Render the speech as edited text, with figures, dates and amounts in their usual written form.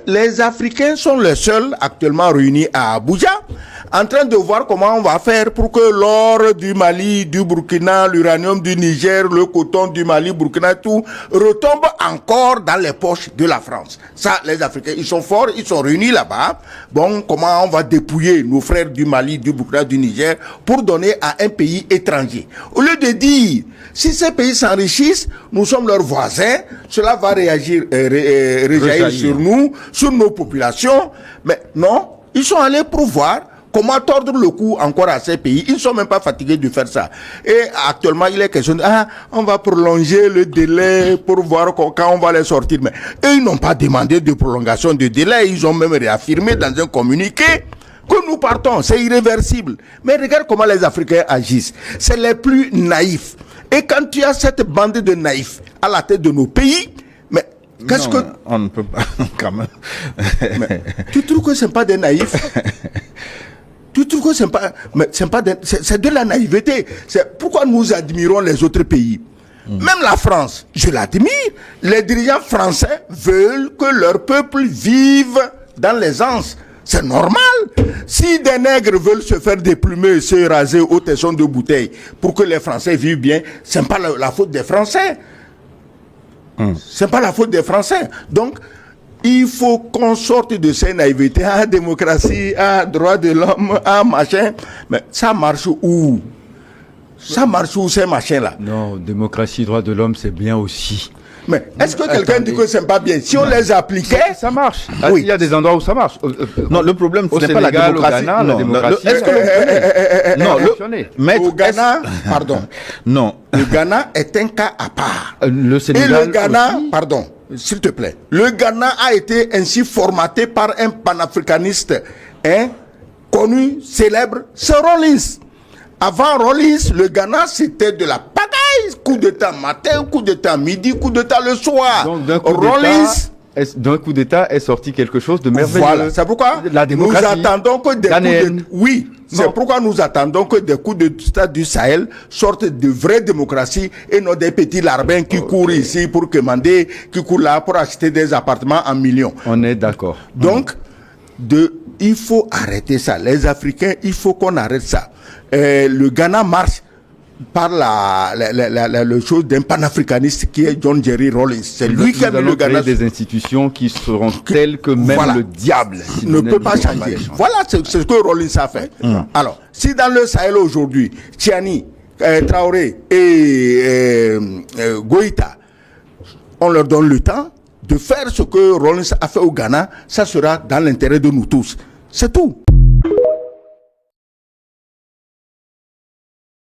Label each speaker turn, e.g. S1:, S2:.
S1: les Africains sont les seuls actuellement réunis à Abuja, en train de voir comment on va faire pour que l'or du Mali, du Burkina, l'uranium du Niger, le coton du Mali, Burkina, tout retombe encore dans les poches de la France. Ça, les Africains, ils sont forts, ils sont réunis là-bas. Bon, comment on va dépouiller nos frères du Mali, du Burkina, du Niger pour donner à un pays étranger. Au lieu de dire, si ces pays s'enrichissent, nous sommes leurs voisins, cela va réjaillir sur nous, sur nos populations. Mais non, ils sont allés pour voir comment tordre le cou encore à ces pays. Ils ne sont même pas fatigués de faire ça. Et actuellement, il est question de, on va prolonger le délai pour voir quand on va les sortir. Mais eux, ils n'ont pas demandé de prolongation de délai. Ils ont même réaffirmé dans un communiqué que nous partons. C'est irréversible. Mais regarde comment les Africains agissent. C'est les plus naïfs. Et quand tu as cette bande de naïfs à la tête de nos pays, mais qu'est-ce que...
S2: On ne peut pas, quand même.
S1: Mais, tu trouves que ce n'est pas des naïfs? Tu trouves que c'est de la naïveté. C'est pourquoi nous admirons les autres pays. Même la France, je l'admire. Les dirigeants français veulent que leur peuple vive dans l'aisance. C'est normal. Si des nègres veulent se faire déplumer, se raser au tesson de bouteille pour que les Français vivent bien, ce n'est pas la faute des Français. C'est pas la faute des Français. Donc, il faut qu'on sorte de ces naïvetés. Démocratie, droit de l'homme, machin. Mais ça marche où? Ça marche où ces machins-là?
S3: Non, démocratie, droit de l'homme, c'est bien aussi.
S1: Mais est-ce que quelqu'un dit que c'est pas bien? Si on les appliquait...
S3: Ça marche.
S1: Oui.
S3: Il y a des endroits où ça marche.
S2: Non, le problème, ce n'est pas la
S3: Sénégal,
S2: démocratie.
S3: au Ghana, la démocratie.
S2: Est-ce que
S1: au Ghana, pardon.
S2: Non.
S1: Le Ghana est un cas à part.
S3: Le Sénégal
S1: Et le Ghana,
S3: aussi.
S1: pardon, s'il te plaît. Le Ghana a été ainsi formaté par un panafricaniste connu, célèbre, c'est Rawlings. Avant Rawlings, le Ghana, c'était de la pagaille. Coup d'état matin, coup d'état midi, coup d'état le soir.
S3: Donc d'un coup d'état est sorti quelque chose de merveilleux.
S1: Voilà, c'est pourquoi
S3: la démocratie
S1: nous attendons que des coups d'état... Oui, c'est pourquoi nous attendons que des coups d'état du Sahel sortent de vraies démocraties et non des petits larbins qui courent ici pour commander, qui courent là pour acheter des appartements en millions.
S3: On est d'accord.
S1: Donc, il faut arrêter ça. Les Africains, il faut qu'on arrête ça. Le Ghana marche par le chose d'un panafricaniste qui est John Jerry Rawlings. C'est lui qui a mis le Ghana.
S3: Des institutions qui seront telles que même le diable
S1: ne peut pas changer. Voilà ce que Rawlings a fait. Alors, si dans le Sahel aujourd'hui, Tiani, Traoré et Goïta, on leur donne le temps de faire ce que Rawlings a fait au Ghana, ça sera dans l'intérêt de nous tous. C'est tout.